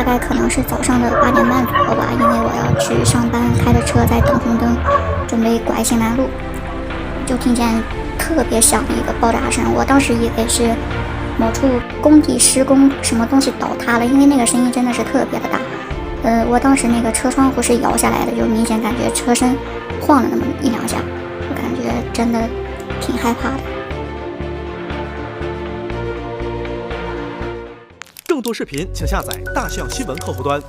大概可能是早上的8点半左右吧，因为我要去上班，开着车在等红灯，准备拐新南路，就听见特别响的一个爆炸声。我当时以为是某处工地施工，什么东西倒塌了，因为那个声音真的是特别的大。我当时那个车窗户是摇下来的，就明显感觉车身晃了那么1-2下，我感觉真的挺害怕的。更多视频请下载大象新闻客户端。